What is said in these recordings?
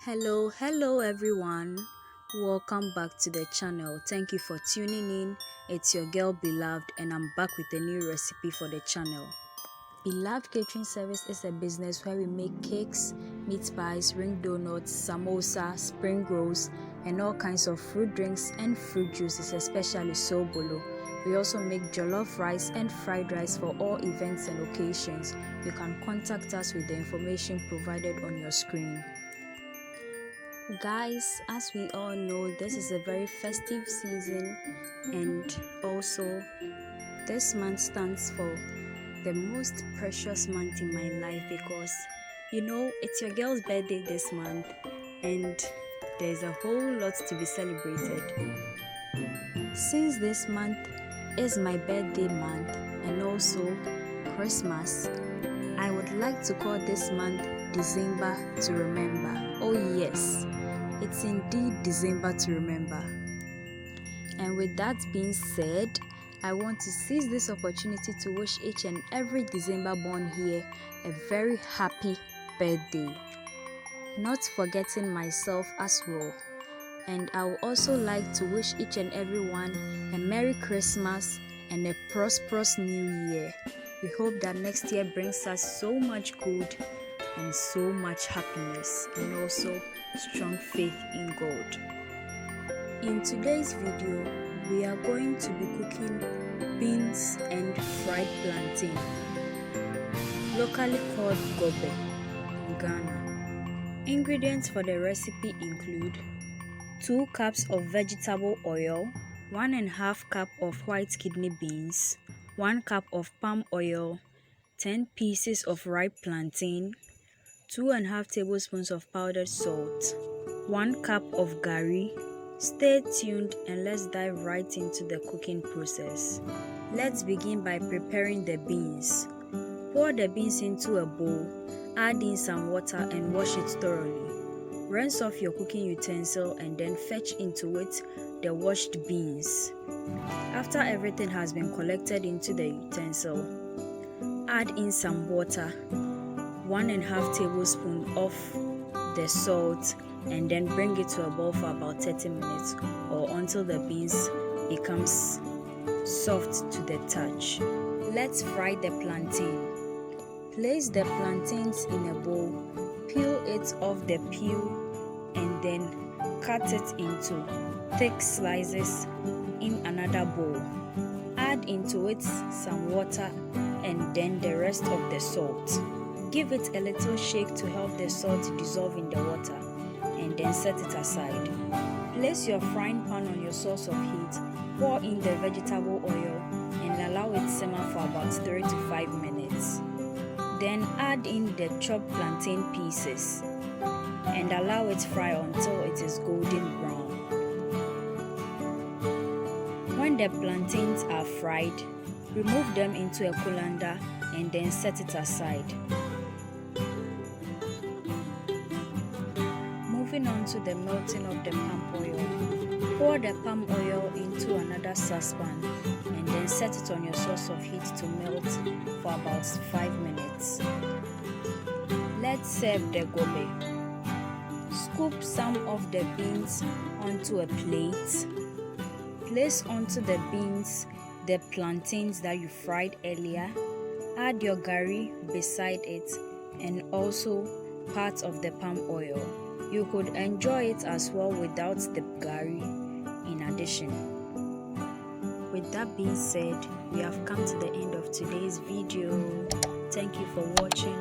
Hello everyone. Welcome back to the channel. Thank you for tuning in. It's your girl Beloved and I'm back with a new recipe for the channel. Beloved Catering Service is a business where we make cakes, meat pies, ring donuts, samosa, spring rolls, and all kinds of fruit drinks and fruit juices, especially sobolo. We also make jollof rice and fried rice for all events and occasions. You can contact us with the information provided on your screen. Guys, as we all know, this is a very festive season, and also this month stands for the most precious month in my life because it's your girl's birthday this month and there's a whole lot to be celebrated. Since this month is my birthday month and also Christmas, I would like to call this month December to remember. Oh yes, it's indeed December to remember. And with that being said, I want to seize this opportunity to wish each and every December born here a very happy birthday. Not forgetting myself as well. And I would also like to wish each and everyone a Merry Christmas and a prosperous New Year. We hope that next year brings us so much good and so much happiness and also strong faith in God. In today's video, we are going to be cooking beans and fried plantain, locally called GOB3 in Ghana. Ingredients for the recipe include 2 cups of vegetable oil, 1.5 cup of white kidney beans, 1 cup of palm oil, 10 pieces of ripe plantain, 2.5 tablespoons of powdered salt, 1 cup of gari. Stay tuned and let's dive right into the cooking process. Let's begin by preparing the beans. Pour the beans into a bowl, add in some water and wash it thoroughly. Rinse off your cooking utensil and then fetch into it the washed beans. After everything has been collected into the utensil, add in some water, 1.5 tablespoons of the salt, and then bring it to a boil for about 30 minutes or until the beans becomes soft to the touch. Let's fry the plantain. Place the plantains in a bowl, peel it off the peel and then cut it into thick slices in another bowl. Add into it some water and then the rest of the salt. Give it a little shake to help the salt dissolve in the water and then set it aside. Place your frying pan on your source of heat, pour in the vegetable oil and allow it simmer for about 3 to 5 minutes. Then add in the chopped plantain pieces and allow it fry until it is golden brown. When the plantains are fried, remove them into a colander and then set it aside. Moving on to the melting of the palm oil. Pour the palm oil into another saucepan and then set it on your source of heat to melt for about 5 minutes. Let's serve the GOB3. Scoop some of the beans onto a plate. Place onto the beans the plantains that you fried earlier. Add your gari beside it and also part of the palm oil. You could enjoy it as well without the gari in addition. With that being said, we have come to the end of today's video. Thank you for watching.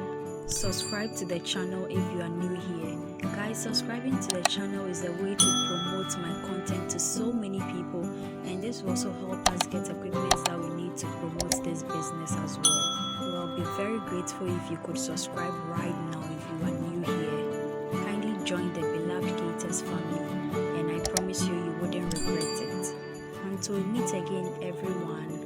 Subscribe to the channel if you are new here. Guys, subscribing to the channel is a way to promote my content to so many people, and this will also help us get equipment that we need to promote this business as well. So I'll be very grateful if you could subscribe right now if you are new here. Join the Beloved Gators family and I promise you wouldn't regret it. Until we meet again everyone,